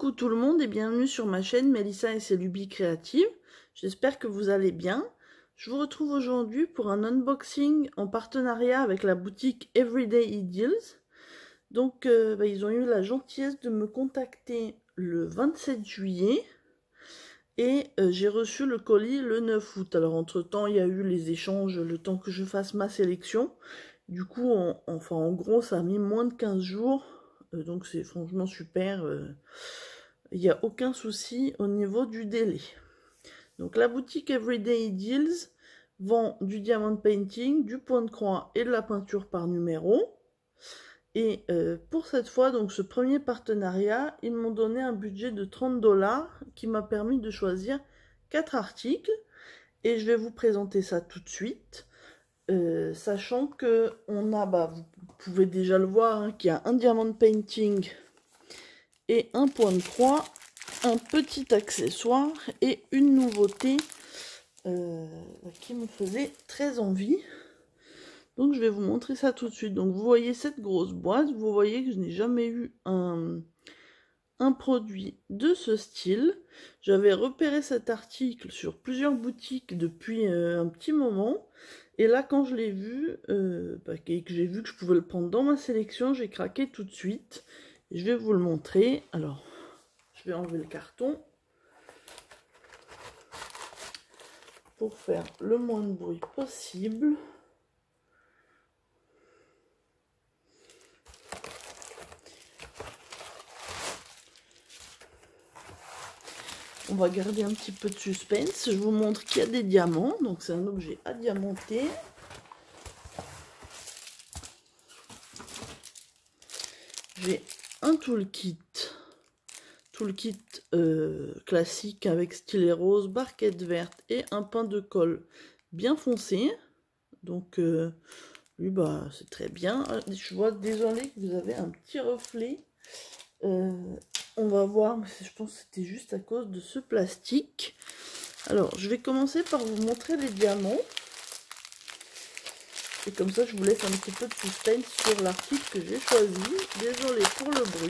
Coucou tout le monde et bienvenue sur ma chaîne Mélissa et ses lubies créatives. J'espère que vous allez bien. Je vous retrouve aujourd'hui pour un unboxing en partenariat avec la boutique Everyday Ideals. Donc ils ont eu la gentillesse de me contacter le 27 juillet et j'ai reçu le colis le 9 août. Alors entre temps il y a eu les échanges, le temps que je fasse ma sélection. Du coup en gros ça a mis moins de 15 jours. Donc c'est franchement super, il n'y a aucun souci au niveau du délai. Donc la boutique Everyday Deals vend du diamond painting, du point de croix et de la peinture par numéro. Et pour cette fois, donc ce premier partenariat, ils m'ont donné un budget de 30 $, qui m'a permis de choisir 4 articles. Et je vais vous présenter ça tout de suite. Sachant que on a, vous pouvez déjà le voir, hein, qu'il y a un diamond painting et un point de croix, un petit accessoire et une nouveauté qui me faisait très envie. Donc je vais vous montrer ça tout de suite. Donc vous voyez cette grosse boîte, vous voyez que je n'ai jamais eu un produit de ce style. J'avais repéré cet article sur plusieurs boutiques depuis un petit moment. Et là, quand je l'ai vu, et que j'ai vu que je pouvais le prendre dans ma sélection, j'ai craqué tout de suite. Je vais vous le montrer. Alors, je vais enlever le carton pour faire le moins de bruit possible. On va garder un petit peu de suspense. Je vous montre qu'il y a des diamants. Donc c'est un objet à diamanter. J'ai un toolkit. Toolkit classique avec stylet rose, barquette verte et un pain de colle bien foncé. Donc lui c'est très bien. Je vois, désolé que vous avez un petit reflet. On va voir, mais je pense que c'était juste à cause de ce plastique. Alors, je vais commencer par vous montrer les diamants. Et comme ça, je vous laisse un petit peu de suspense sur l'article que j'ai choisi. Désolée pour le bruit.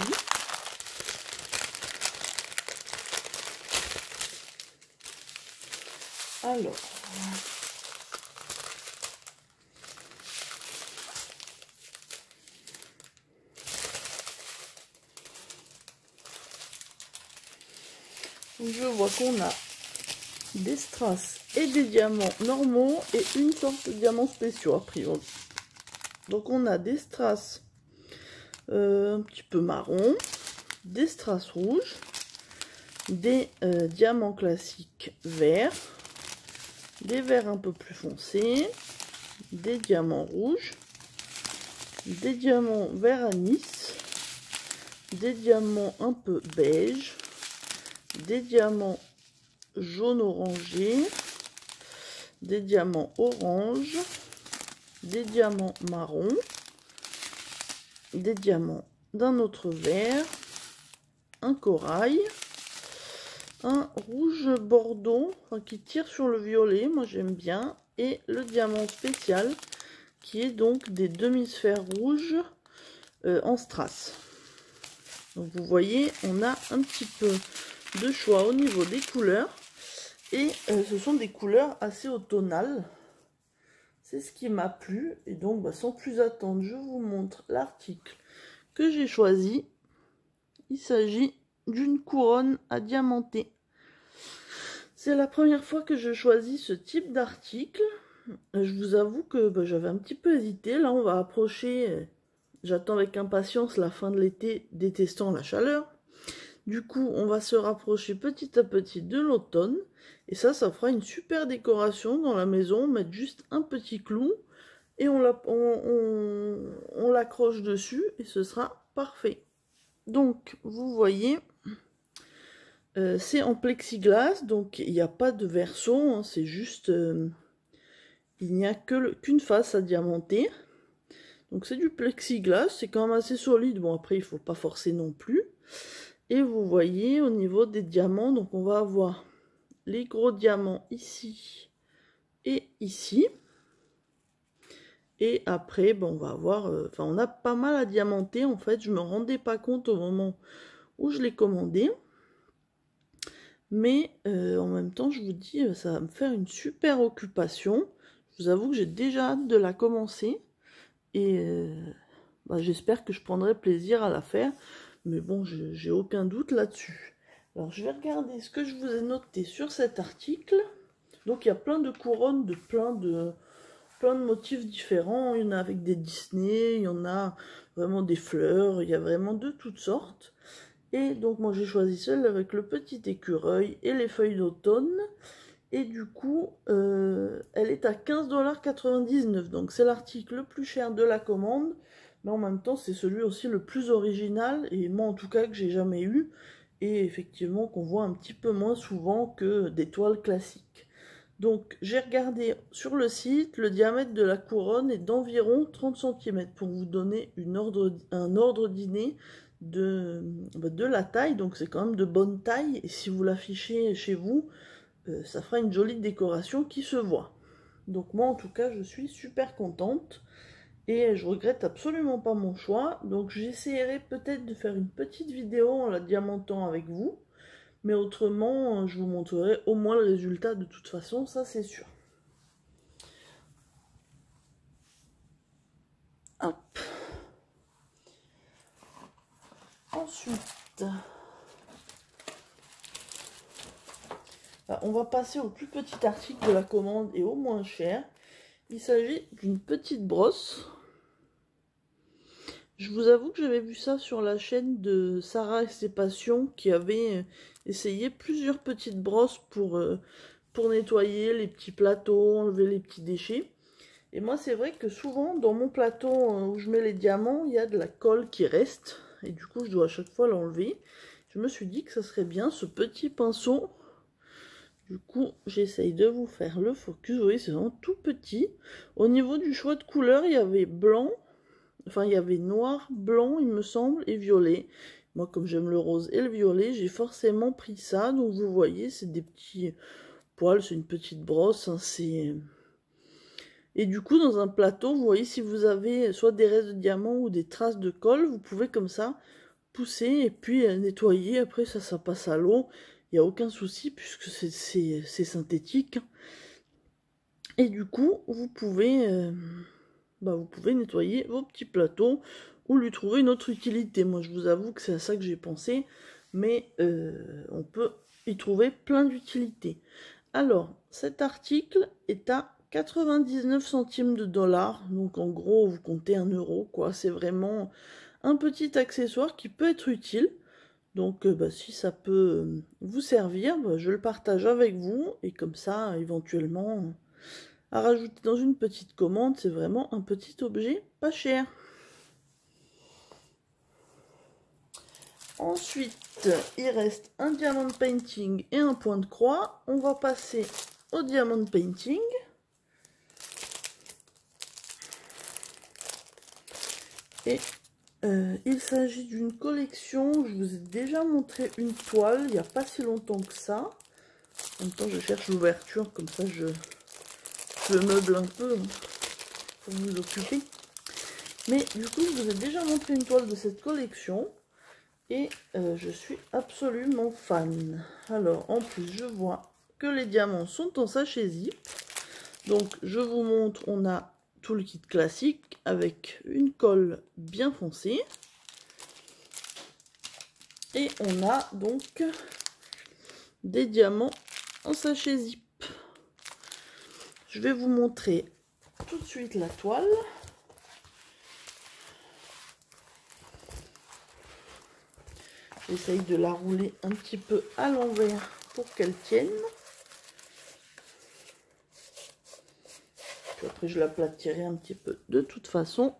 Alors... je vois qu'on a des strass et des diamants normaux et une sorte de diamants spéciaux a priori. Donc on a des strass un petit peu marron, des strass rouges, des diamants classiques verts, des verts un peu plus foncés, des diamants rouges, des diamants vert anis, des diamants un peu beige, des diamants jaune orangé, des diamants orange, des diamants marron, des diamants d'un autre vert, un corail, un rouge bordeaux qui tire sur le violet, moi j'aime bien, et le diamant spécial qui est donc des demi-sphères rouges en strass. Donc vous voyez, on a un petit peu de choix au niveau des couleurs et ce sont des couleurs assez automnales. C'est ce qui m'a plu et donc sans plus attendre, je vous montre l'article que j'ai choisi. Il s'agit d'une couronne à diamanter. C'est la première fois que je choisis ce type d'article. Je vous avoue que j'avais un petit peu hésité. Là on va approcher, j'attends avec impatience la fin de l'été, détestant la chaleur. Du coup, on va se rapprocher petit à petit de l'automne. Et ça fera une super décoration dans la maison. Mettre juste un petit clou et on l'accroche dessus et ce sera parfait. Donc, vous voyez, c'est en plexiglas. Donc, il n'y a pas de verso. Hein, c'est juste, il n'y a qu'une face à diamanter. Donc, c'est du plexiglas. C'est quand même assez solide. Bon, après, il ne faut pas forcer non plus. Et vous voyez au niveau des diamants, donc on va avoir les gros diamants ici et ici. Et après, on va avoir, on a pas mal à diamanter en fait. Je me rendais pas compte au moment où je l'ai commandé. Mais en même temps, je vous dis, ça va me faire une super occupation. Je vous avoue que j'ai déjà hâte de la commencer. Et j'espère que je prendrai plaisir à la faire. Mais bon, j'ai aucun doute là-dessus. Alors, je vais regarder ce que je vous ai noté sur cet article. Donc, il y a plein de couronnes de plein de motifs différents. Il y en a avec des Disney, il y en a vraiment des fleurs, il y a vraiment de toutes sortes. Et donc moi j'ai choisi celle avec le petit écureuil et les feuilles d'automne. Et du coup, elle est à 15,99 $. Donc c'est l'article le plus cher de la commande. Mais en même temps, c'est celui aussi le plus original. Et moi en tout cas que j'ai jamais eu. Et effectivement qu'on voit un petit peu moins souvent que des toiles classiques. Donc j'ai regardé sur le site, le diamètre de la couronne est d'environ 30 cm pour vous donner un ordre d'idée de la taille. Donc c'est quand même de bonne taille et si vous l'affichez chez vous, ça fera une jolie décoration qui se voit. Donc moi en tout cas je suis super contente et je regrette absolument pas mon choix. Donc j'essaierai peut-être de faire une petite vidéo en la diamantant avec vous. Mais autrement, je vous montrerai au moins le résultat de toute façon, ça c'est sûr. Hop. Ensuite, on va passer au plus petit article de la commande et au moins cher. Il s'agit d'une petite brosse. Je vous avoue que j'avais vu ça sur la chaîne de Sarah et ses passions qui avait essayé plusieurs petites brosses pour nettoyer les petits plateaux, enlever les petits déchets. Et moi c'est vrai que souvent dans mon plateau où je mets les diamants, il y a de la colle qui reste. Et du coup je dois à chaque fois l'enlever. Je me suis dit que ça serait bien ce petit pinceau. Du coup j'essaye de vous faire le focus. Vous voyez c'est vraiment tout petit. Au niveau du choix de couleur il y avait blanc. Enfin, il y avait noir, blanc, il me semble, et violet. Moi, comme j'aime le rose et le violet, j'ai forcément pris ça. Donc, vous voyez, c'est des petits poils, c'est une petite brosse. Hein, et du coup, dans un plateau, vous voyez, si vous avez soit des restes de diamants ou des traces de colle, vous pouvez comme ça pousser et puis nettoyer. Après, ça passe à l'eau. Il n'y a aucun souci puisque c'est synthétique. Et du coup, vous pouvez nettoyer vos petits plateaux ou lui trouver une autre utilité. Moi, je vous avoue que c'est à ça que j'ai pensé, mais on peut y trouver plein d'utilités. Alors, cet article est à 99 centimes de dollars, donc en gros, vous comptez 1 €, quoi. C'est vraiment un petit accessoire qui peut être utile. Donc, si ça peut vous servir, je le partage avec vous, et comme ça, éventuellement à rajouter dans une petite commande, c'est vraiment un petit objet pas cher. Ensuite, il reste un diamond painting et un point de croix. On va passer au diamond painting. Et il s'agit d'une collection. Je vous ai déjà montré une toile il n'y a pas si longtemps que ça. En même temps, je cherche l'ouverture, comme ça je meuble un peu pour vous occuper. Mais du coup, je vous ai déjà montré une toile de cette collection. Et je suis absolument fan. Alors, en plus, je vois que les diamants sont en sachet zip. Donc, je vous montre, on a tout le kit classique avec une colle bien foncée. Et on a donc des diamants en sachet zip. Je vais vous montrer tout de suite la toile. J'essaye de la rouler un petit peu à l'envers pour qu'elle tienne. Puis après, je l'aplatirai un petit peu de toute façon.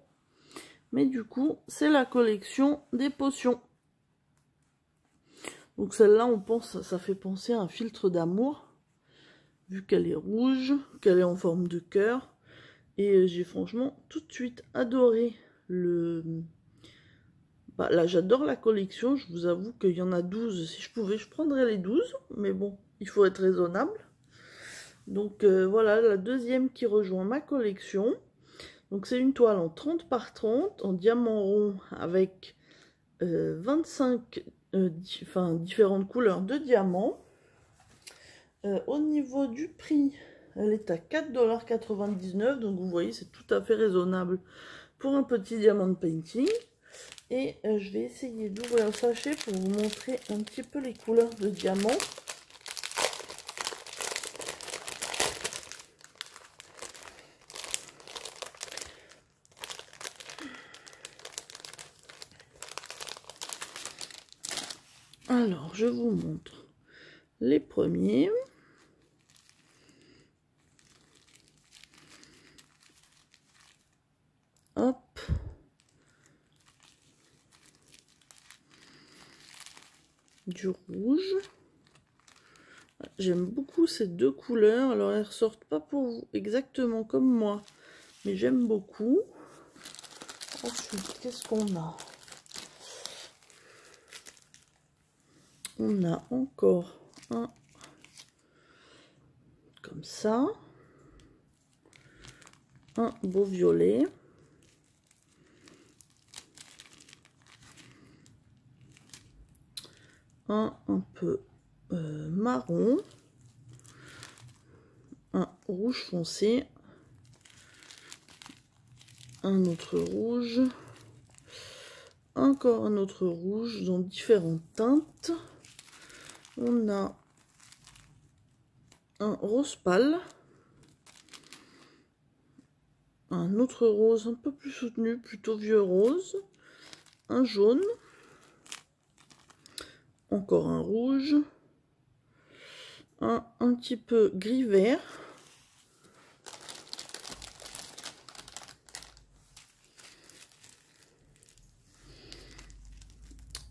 Mais du coup, c'est la collection des potions. Donc celle-là, ça fait penser à un filtre d'amour. Vu qu'elle est rouge, qu'elle est en forme de cœur. Et j'ai franchement tout de suite adoré là, j'adore la collection. Je vous avoue qu'il y en a 12. Si je pouvais, je prendrais les 12. Mais bon, il faut être raisonnable. Donc voilà, la deuxième qui rejoint ma collection. Donc c'est une toile en 30 par 30, en diamant rond avec 25 différentes couleurs de diamants. Au niveau du prix, elle est à 4,99 $. Donc vous voyez, c'est tout à fait raisonnable pour un petit diamant painting. Et je vais essayer d'ouvrir le sachet pour vous montrer un petit peu les couleurs de diamant. Alors, je vous montre les premiers. Hop. Du rouge. J'aime beaucoup ces deux couleurs. Alors, elles ressortent pas pour vous exactement comme moi, mais j'aime beaucoup. Ensuite, qu'est-ce qu'on a? On a encore un comme ça, un beau violet, un peu marron, un rouge foncé, un autre rouge, encore un autre rouge dans différentes teintes. On a un rose pâle, un autre rose un peu plus soutenu, plutôt vieux rose, un jaune, encore un rouge, un petit peu gris vert,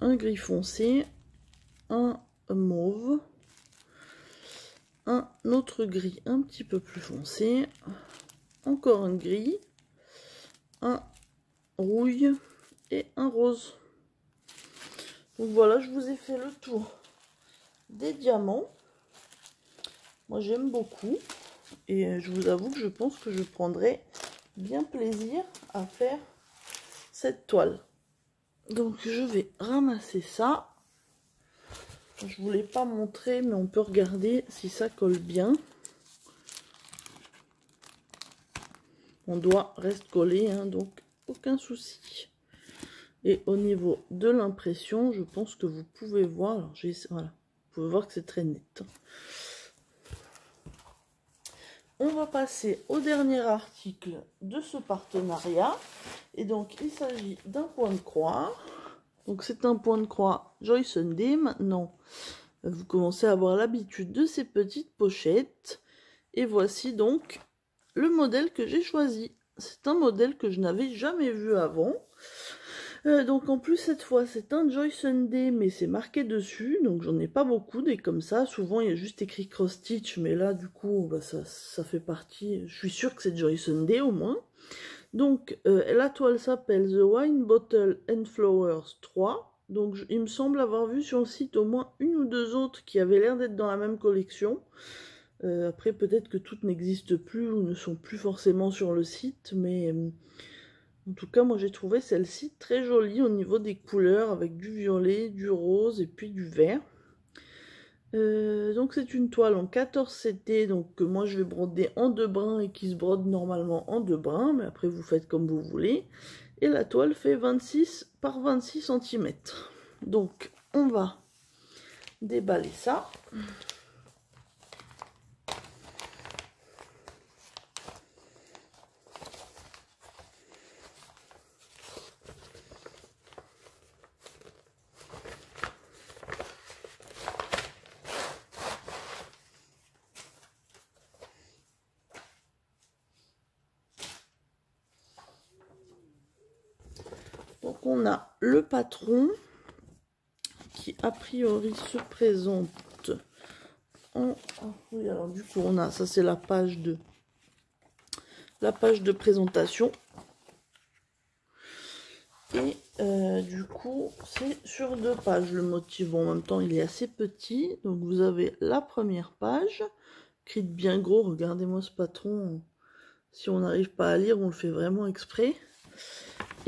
un gris foncé, un mauve, un autre gris un petit peu plus foncé, encore un gris, un rouille et un rose. Donc voilà, je vous ai fait le tour des diamants. Moi j'aime beaucoup et je vous avoue que je pense que je prendrai bien plaisir à faire cette toile. Donc je vais ramasser ça. Je vous l'ai pas montré, mais on peut regarder si ça colle bien. Mon doigt reste collé, hein, donc aucun souci. Et au niveau de l'impression, je pense que vous pouvez voir. Alors voilà, vous pouvez voir que c'est très net. On va passer au dernier article de ce partenariat. Et donc il s'agit d'un point de croix. Donc c'est un point de croix Joy Sunday. Maintenant, vous commencez à avoir l'habitude de ces petites pochettes. Et voici donc le modèle que j'ai choisi. C'est un modèle que je n'avais jamais vu avant. Donc en plus cette fois c'est un Joy Sunday, mais c'est marqué dessus. Donc j'en ai pas beaucoup des comme ça. Souvent il y a juste écrit cross stitch, mais là du coup bah, ça fait partie. Je suis sûre que c'est Joy Sunday au moins. Donc, la toile s'appelle The Wine Bottle and Flowers 3. Donc, il me semble avoir vu sur le site au moins une ou deux autres qui avaient l'air d'être dans la même collection. Après, peut-être que toutes n'existent plus ou ne sont plus forcément sur le site. Mais en tout cas, moi, j'ai trouvé celle-ci très jolie au niveau des couleurs avec du violet, du rose et puis du vert. Donc c'est une toile en 14 CT, donc que moi je vais broder en 2 brins et qui se brode normalement en 2 brins, mais après vous faites comme vous voulez. Et la toile fait 26 par 26 cm. Donc on va déballer ça. Donc on a le patron qui a priori se présente en... oui, alors du coup on a, ça c'est la page de présentation. Et du coup c'est sur 2 pages le motif. Bon, en même temps il est assez petit. Donc vous avez la première page, écrite bien gros. Regardez-moi ce patron. Si on n'arrive pas à lire, on le fait vraiment exprès.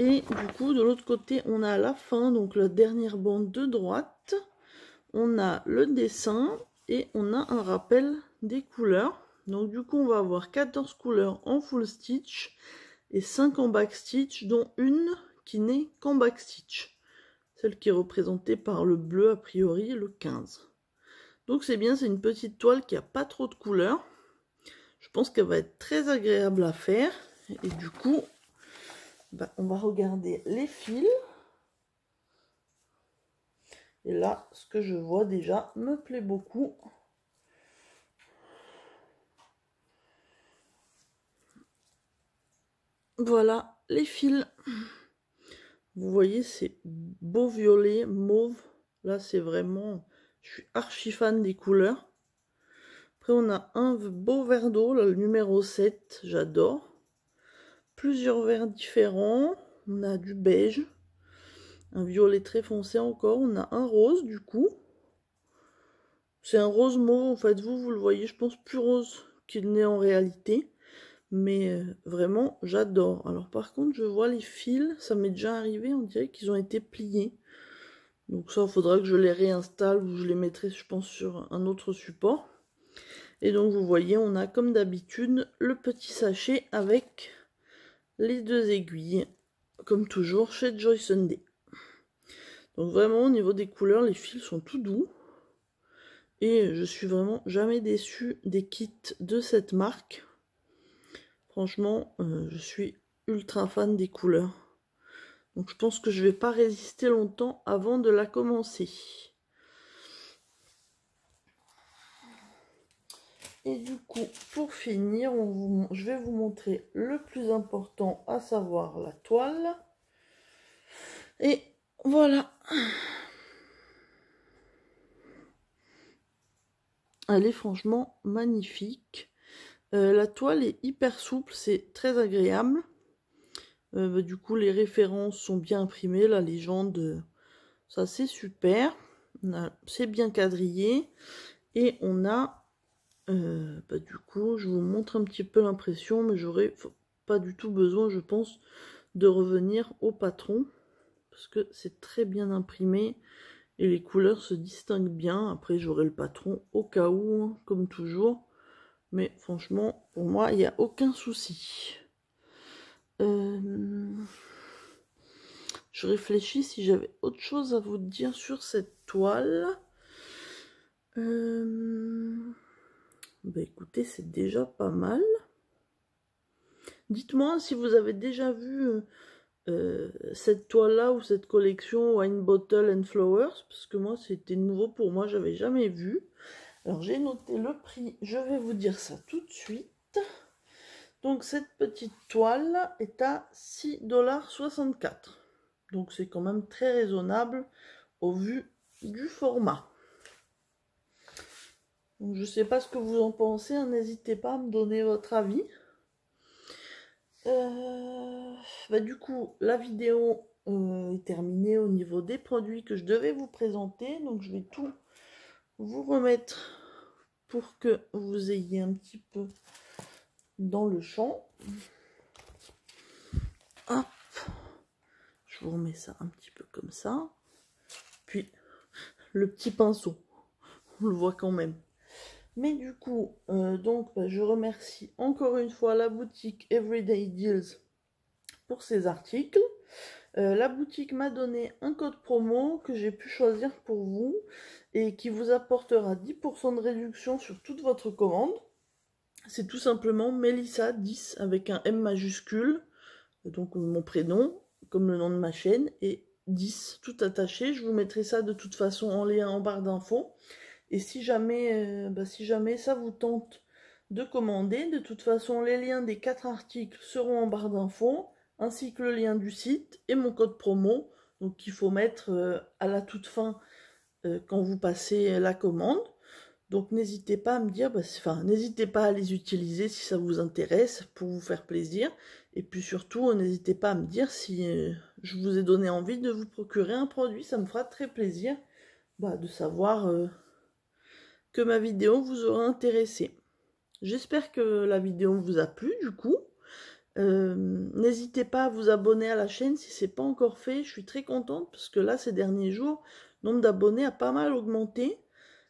Et du coup, de l'autre côté, on a la fin, donc la dernière bande de droite. On a le dessin et on a un rappel des couleurs. Donc du coup on va avoir 14 couleurs en full stitch et 5 en back stitch, dont une qui n'est qu'en back stitch, celle qui est représentée par le bleu a priori, le 15. Donc c'est bien, c'est une petite toile qui a pas trop de couleurs. Je pense qu'elle va être très agréable à faire. Et du coup, on va regarder les fils. Et là, ce que je vois déjà me plaît beaucoup. Voilà les fils. Vous voyez, c'est beau violet, mauve. Là, c'est vraiment... Je suis archi fan des couleurs. Après, on a un beau vert d'eau, le numéro 7, j'adore. Plusieurs verts différents. On a du beige. Un violet très foncé encore. On a un rose, du coup. C'est un rose mauve, en fait. Vous le voyez, je pense, plus rose qu'il n'est en réalité. Mais vraiment, j'adore. Alors, par contre, je vois les fils. Ça m'est déjà arrivé, on dirait qu'ils ont été pliés. Donc ça, il faudra que je les réinstalle ou je les mettrai, je pense, sur un autre support. Et donc, vous voyez, on a comme d'habitude le petit sachet avec les 2 aiguilles, comme toujours chez Joy Sunday. Donc vraiment, au niveau des couleurs, les fils sont tout doux. Et je suis vraiment jamais déçue des kits de cette marque. Franchement, je suis ultra fan des couleurs. Donc je pense que je vais pas résister longtemps avant de la commencer. Et du coup, pour finir, je vais vous montrer le plus important, à savoir la toile. Et voilà. Elle est franchement magnifique. La toile est hyper souple, c'est très agréable. Du coup, les références sont bien imprimées, la légende, ça c'est super. C'est bien quadrillé. Et on a, du coup, je vous montre un petit peu l'impression, mais j'aurais pas du tout besoin, je pense, de revenir au patron. Parce que c'est très bien imprimé. Et les couleurs se distinguent bien. Après, j'aurai le patron au cas où, hein, comme toujours. Mais franchement, pour moi, il n'y a aucun souci. Je réfléchis si j'avais autre chose à vous dire sur cette toile. Écoutez, c'est déjà pas mal. Dites-moi si vous avez déjà vu cette toile-là ou cette collection Wine Bottle and Flowers, parce que moi, c'était nouveau pour moi, j'avais jamais vu. Alors, j'ai noté le prix, je vais vous dire ça tout de suite. Donc, cette petite toile est à 6,64 $. Donc, c'est quand même très raisonnable au vu du format. Donc, je ne sais pas ce que vous en pensez, hein, n'hésitez pas à me donner votre avis. Du coup, la vidéo est terminée au niveau des produits que je devais vous présenter. Donc, je vais tout vous remettre pour que vous ayez un petit peu dans le champ. Hop, je vous remets ça un petit peu comme ça. Puis, le petit pinceau, on le voit quand même. Mais du coup, je remercie encore une fois la boutique Everyday Deals pour ces articles. La boutique m'a donné un code promo que j'ai pu choisir pour vous et qui vous apportera 10% de réduction sur toute votre commande. C'est tout simplement Melissa 10 avec un M majuscule, donc mon prénom, comme le nom de ma chaîne, et 10 tout attaché. Je vous mettrai ça de toute façon en lien en barre d'infos. Et si jamais ça vous tente de commander, de toute façon les liens des 4 articles seront en barre d'infos, ainsi que le lien du site et mon code promo, donc qu'il faut mettre à la toute fin quand vous passez la commande. Donc n'hésitez pas à me dire, n'hésitez pas à les utiliser si ça vous intéresse pour vous faire plaisir. Et puis surtout, n'hésitez pas à me dire si je vous ai donné envie de vous procurer un produit, ça me fera très plaisir de savoir que ma vidéo vous aura intéressé. J'espère que la vidéo vous a plu du coup. N'hésitez pas à vous abonner à la chaîne si ce n'est pas encore fait. Je suis très contente parce que là, ces derniers jours, le nombre d'abonnés a pas mal augmenté.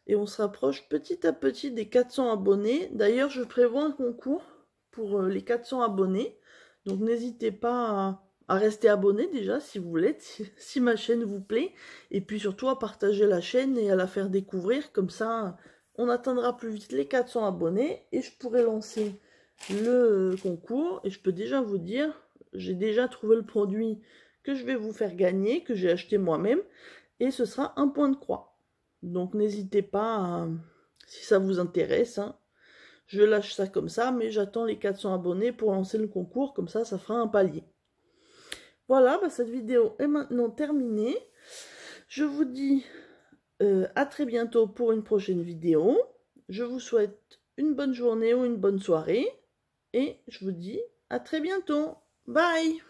Et on se rapproche petit à petit des 400 abonnés. D'ailleurs, je prévois un concours pour les 400 abonnés. Donc n'hésitez pas à rester abonné déjà si vous voulez, si ma chaîne vous plaît. Et puis surtout à partager la chaîne et à la faire découvrir. Comme ça, on atteindra plus vite les 400 abonnés. Et je pourrai lancer le concours. Et je peux déjà vous dire, j'ai déjà trouvé le produit que je vais vous faire gagner, que j'ai acheté moi-même. Et ce sera un point de croix. Donc n'hésitez pas, si ça vous intéresse, hein. Je lâche ça comme ça, mais j'attends les 400 abonnés pour lancer le concours, comme ça fera un palier. Voilà, bah, cette vidéo est maintenant terminée. Je vous dis à très bientôt pour une prochaine vidéo. Je vous souhaite une bonne journée ou une bonne soirée. Et je vous dis à très bientôt. Bye!